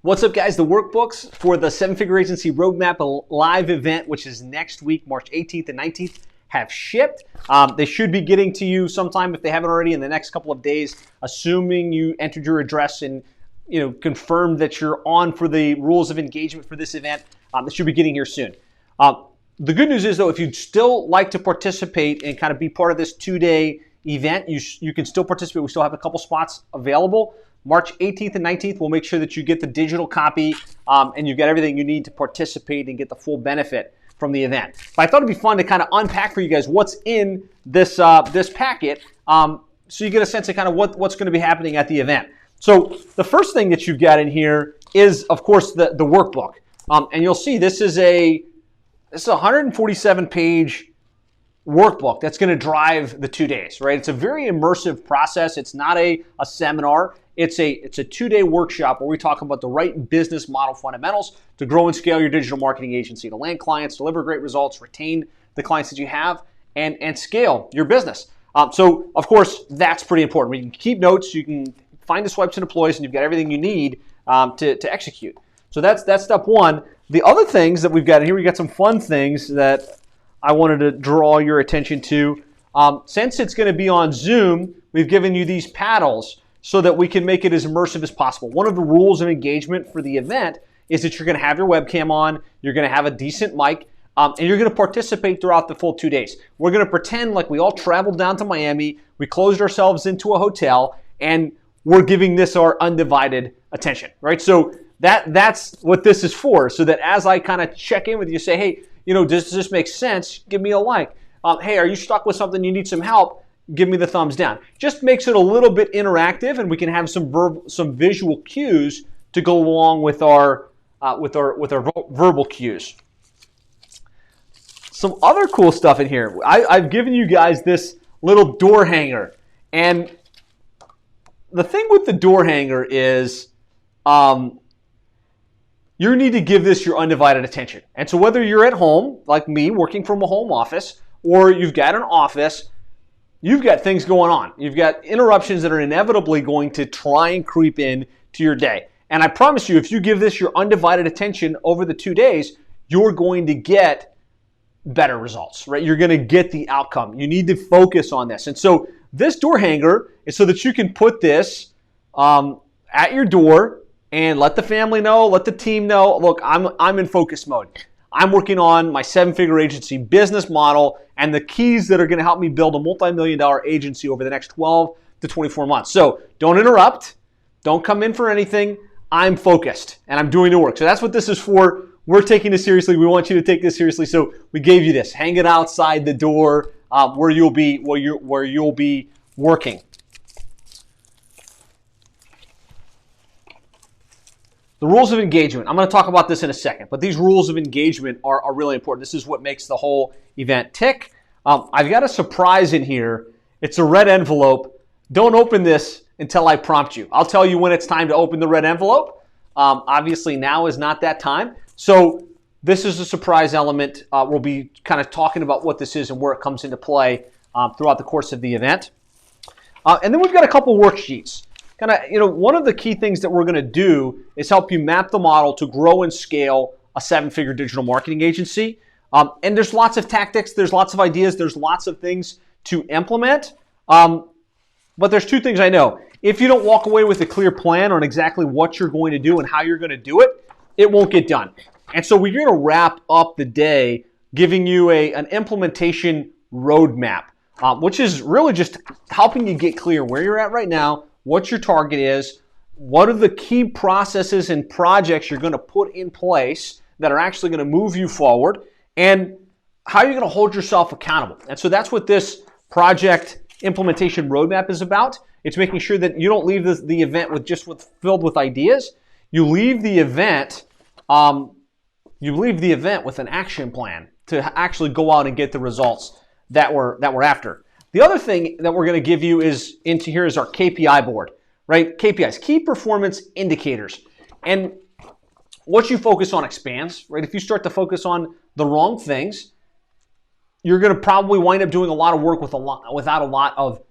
What's up, guys? The workbooks for the seven-figure agency roadmap live event, which is next week, March 18th and 19th, have shipped. They should be getting to you sometime, if they haven't already, in the next couple of days, assuming you entered your address and confirmed that you're on for the rules of engagement for this event. They should be getting here soon. The good news is, though, if you'd still like to participate and kind of be part of this two-day event, you can still participate. We still have a couple spots available. March 18th and 19th, we'll make sure that you get the digital copy and you've got everything you need to participate and get the full benefit from the event. But I thought it'd be fun to kind of unpack for you guys what's in this this packet so you get a sense of kind of what's going to be happening at the event. So the first thing that you've got in here is, of course, the workbook. And you'll see this is a 147-page workbook that's going to drive the 2 days, right? It's a very immersive process. It's not a seminar. It's a two-day workshop where we talk about the right business model fundamentals to grow and scale your digital marketing agency, to land clients, deliver great results, retain the clients that you have, and scale your business. So, of course, that's pretty important. You can keep notes, you can find the swipes and deploys, and you've got everything you need to execute. So that's step one. The other things that we've got in here, we've got some fun things that I wanted to draw your attention to. Since it's going to be on Zoom, we've given you these paddles so that we can make it as immersive as possible. One of the rules of engagement for the event is that you're going to have your webcam on, you're going to have a decent mic, and you're going to participate throughout the full 2 days. We're going to pretend like we all traveled down to Miami, we closed ourselves into a hotel, and we're giving this our undivided attention, right? So that's what this is for, so that as I kind of check in with you, say, hey, does this make sense? Give me a like. Hey, are you stuck with something? You need some help? Give me the thumbs down. Just makes it a little bit interactive, and we can have some visual cues to go along with our verbal cues. Some other cool stuff in here. I've given you guys this little door hanger, and the thing with the door hanger is you need to give this your undivided attention. And so whether you're at home, like me, working from a home office, or you've got an office, you've got things going on. You've got interruptions that are inevitably going to try and creep in to your day. And I promise you, if you give this your undivided attention over the 2 days, you're going to get better results, right? You're going to get the outcome. You need to focus on this. And so this door hanger is so that you can put this at your door and let the family know, let the team know, look, I'm in focus mode. I'm working on my seven-figure agency business model and the keys that are going to help me build a multi-million-dollar agency over the next 12 to 24 months. So don't interrupt. Don't come in for anything. I'm focused and I'm doing the work. So that's what this is for. We're taking this seriously. We want you to take this seriously. So we gave you this. Hang it outside the door where you'll be working. The rules of engagement. I'm going to talk about this in a second, but these rules of engagement are really important. This is what makes the whole event tick. I've got a surprise in here. It's a red envelope. Don't open this until I prompt you. I'll tell you when it's time to open the red envelope. Obviously, now is not that time. So this is a surprise element. We'll be kind of talking about what this is and where it comes into play throughout the course of the event. And then we've got a couple worksheets. One of the key things that we're going to do is help you map the model to grow and scale a seven-figure digital marketing agency. And there's lots of tactics, there's lots of ideas, there's lots of things to implement. But there's two things I know. If you don't walk away with a clear plan on exactly what you're going to do and how you're going to do it, it won't get done. And so we're going to wrap up the day giving you an implementation roadmap, which is really just helping you get clear where you're at right now, what your target is, what are the key processes and projects you're going to put in place that are actually going to move you forward, and how you're going to hold yourself accountable. And so that's what this project implementation roadmap is about. It's making sure that you don't leave the event filled with ideas. You leave the event with an action plan to actually go out and get the results that we're after. The other thing that we're going to give you is our KPI board, right? KPIs, key performance indicators. And what you focus on expands, right? If you start to focus on the wrong things, you're going to probably wind up doing a lot of work without a lot of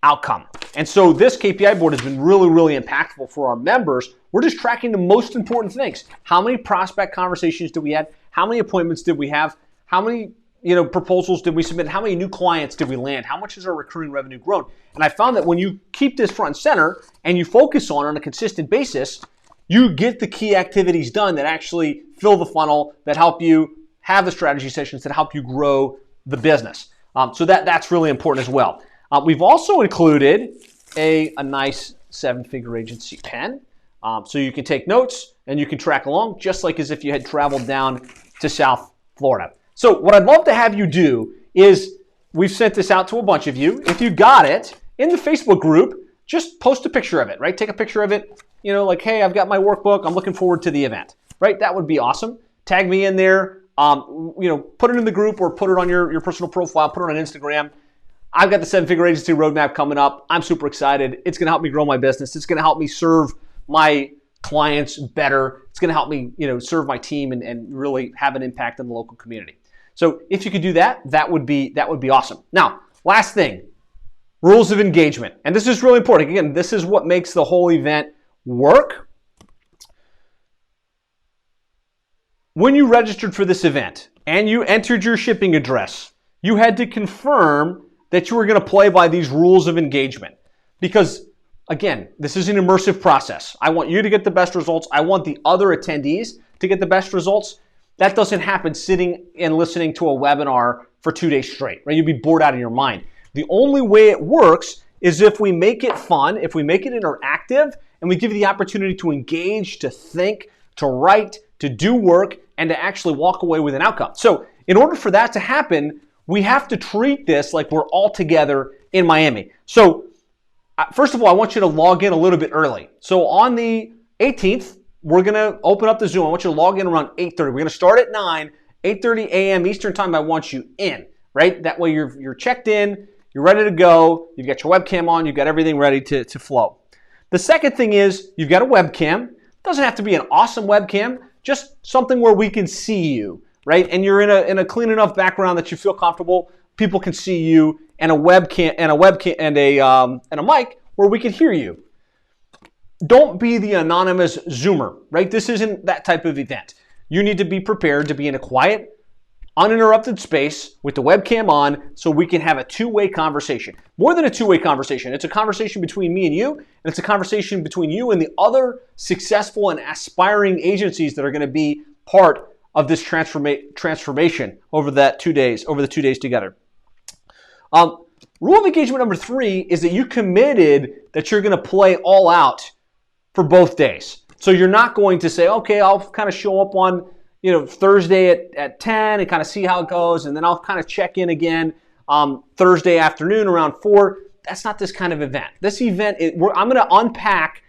outcome. And so this KPI board has been really, really impactful for our members. We're just tracking the most important things. How many prospect conversations did we have? How many appointments did we have? How many proposals did we submit? How many new clients did we land? How much has our recurring revenue grown? And I found that when you keep this front and center and you focus on a consistent basis, you get the key activities done that actually fill the funnel, that help you have the strategy sessions, that help you grow the business. So that's really important as well. We've also included a nice 7-figure agency pen. So you can take notes and you can track along just like as if you had traveled down to South Florida. So what I'd love to have you do is, we've sent this out to a bunch of you. If you got it, in the Facebook group, just post a picture of it, right? Take a picture of it, like, hey, I've got my workbook. I'm looking forward to the event, right? That would be awesome. Tag me in there. Put it in the group or put it on your personal profile, put it on Instagram. I've got the 7-figure agency roadmap coming up. I'm super excited. It's going to help me grow my business. It's going to help me serve my clients better. It's going to help me, serve my team and really have an impact in the local community. So if you could do that, that would be awesome. Now, last thing, rules of engagement. And this is really important. Again, this is what makes the whole event work. When you registered for this event and you entered your shipping address, you had to confirm that you were going to play by these rules of engagement. Because, again, this is an immersive process. I want you to get the best results. I want the other attendees to get the best results. That doesn't happen sitting and listening to a webinar for 2 days straight, right? You'd be bored out of your mind. The only way it works is if we make it fun, if we make it interactive, and we give you the opportunity to engage, to think, to write, to do work, and to actually walk away with an outcome. So in order for that to happen, we have to treat this like we're all together in Miami. So first of all, I want you to log in a little bit early. So on the 18th, we're going to open up the Zoom. I want you to log in around 8:30. We're going to start at 9, 8:30 a.m. Eastern time. I want you in, right? That way you're checked in, you're ready to go, you've got your webcam on, you've got everything ready to flow. The second thing is you've got a webcam. It doesn't have to be an awesome webcam, just something where we can see you, right? And you're in a clean enough background that you feel comfortable. People can see you, and a webcam and a mic where we can hear you. Don't be the anonymous Zoomer, right? This isn't that type of event. You need to be prepared to be in a quiet, uninterrupted space with the webcam on so we can have a two-way conversation. More than a two-way conversation. It's a conversation between me and you, and it's a conversation between you and the other successful and aspiring agencies that are going to be part of this transformation over the 2 days together. Rule of engagement number 3 is that you committed that you're going to play all out for both days. So you're not going to say, okay, I'll kind of show up on Thursday at 10 and kind of see how it goes, and then I'll kind of check in again Thursday afternoon around 4. That's not this kind of event. This event, I'm going to unpack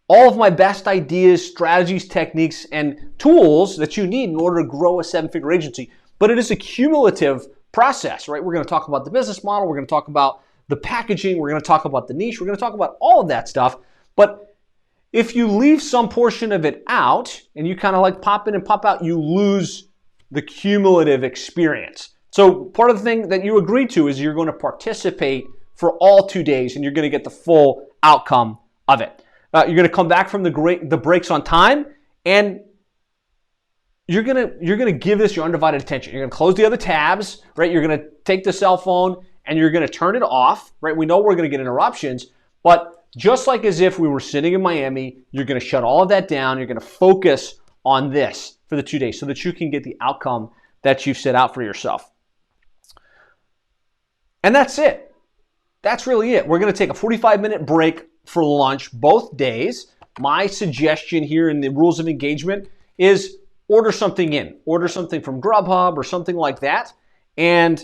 all of my best ideas, strategies, techniques, and tools that you need in order to grow a 7-figure agency. But it is a cumulative process, right? We're going to talk about the business model. We're going to talk about the packaging. We're going to talk about the niche. We're going to talk about all of that stuff. But if you leave some portion of it out and you kind of like pop in and pop out, you lose the cumulative experience. So part of the thing that you agreed to is you're going to participate for all 2 days and you're going to get the full outcome of it. You're going to come back from the breaks on time, and you're going to give this your undivided attention. You're going to close the other tabs, right? You're going to take the cell phone and you're going to turn it off, right? We know we're going to get interruptions, but just like as if we were sitting in Miami, you're going to shut all of that down. You're going to focus on this for the 2 days so that you can get the outcome that you've set out for yourself. And that's it. That's really it. We're going to take a 45-minute break for lunch both days. My suggestion here in the rules of engagement is order something in. Order something from Grubhub or something like that, and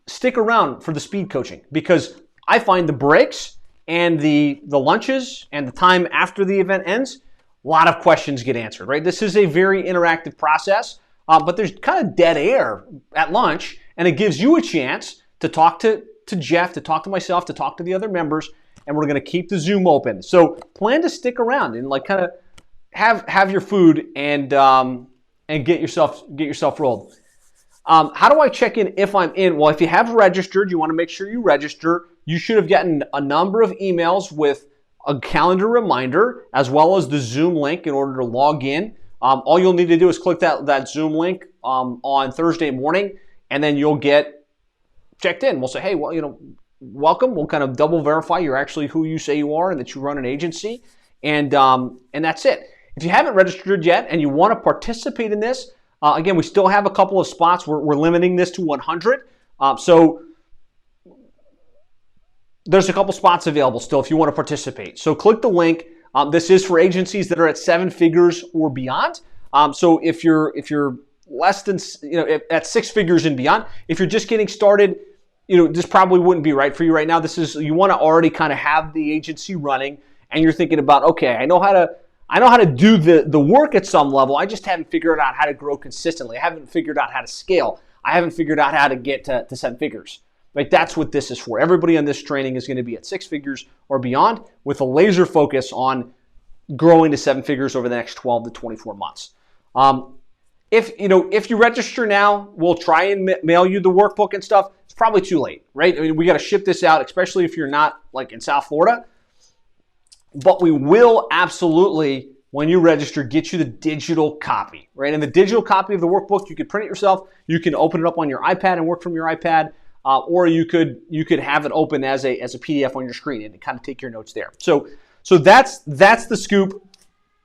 stick around for the speed coaching, because I find the breaks and the lunches and the time after the event ends, a lot of questions get answered, right? This is a very interactive process, but there's kind of dead air at lunch, and it gives you a chance to talk to Jeff, to talk to myself, to talk to the other members, and we're going to keep the Zoom open. So plan to stick around and like kind of have your food and get yourself rolled. How do I check in if I'm in? Well, if you have registered, you want to make sure you register. You should have gotten a number of emails with a calendar reminder as well as the Zoom link in order to log in. All you'll need to do is click that Zoom link on Thursday morning, and then you'll get checked in. We'll say, hey, well, welcome. We'll kind of double verify you're actually who you say you are and that you run an agency, and that's it. If you haven't registered yet and you want to participate in this, again, we still have a couple of spots. We're limiting this to 100. So there's a couple spots available still if you want to participate. So click the link. This is for agencies that are at 7 figures or beyond. So if you're less than, at 6 figures and beyond, if you're just getting started, this probably wouldn't be right for you right now. You want to already kind of have the agency running, and you're thinking about, okay, I know how to do the work at some level. I just haven't figured out how to grow consistently. I haven't figured out how to scale. I haven't figured out how to get to 7 figures. Right? That's what this is for. Everybody on this training is going to be at 6 figures or beyond with a laser focus on growing to 7 figures over the next 12 to 24 months. If you register now, we'll try and mail you the workbook and stuff. It's probably too late, right? I mean, we got to ship this out, especially if you're not like in South Florida. But we will absolutely, when you register, get you the digital copy, right? And the digital copy of the workbook, you can print it yourself. You can open it up on your iPad and work from your iPad, or you could have it open as a PDF on your screen and kind of take your notes there. So that's the scoop.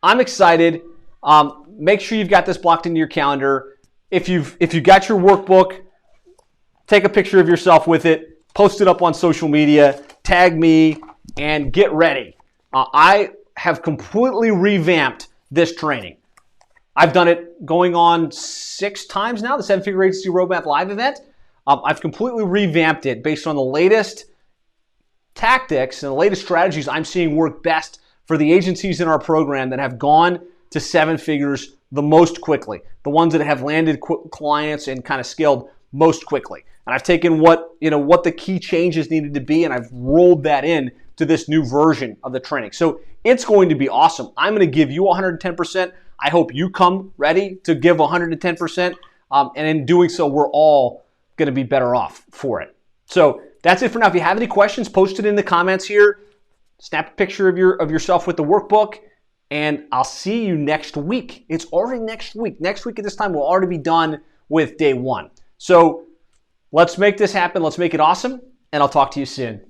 I'm excited. Make sure you've got this blocked into your calendar. If you've got your workbook, take a picture of yourself with it, post it up on social media, tag me, and get ready. I have completely revamped this training. I've done it going on 6 times now, the 7-Figure Agency Roadmap Live event. I've completely revamped it based on the latest tactics and the latest strategies I'm seeing work best for the agencies in our program that have gone to 7 figures the most quickly, the ones that have landed clients and kind of scaled most quickly. And I've taken what the key changes needed to be, and I've rolled that in to this new version of the training. So it's going to be awesome. I'm going to give you 110%. I hope you come ready to give 110%. And in doing so, we're all going to be better off for it. So that's it for now. If you have any questions, post it in the comments here. Snap a picture of yourself with the workbook, and I'll see you next week. It's already next week. Next week at this time, we'll already be done with day 1. So let's make this happen. Let's make it awesome, and I'll talk to you soon.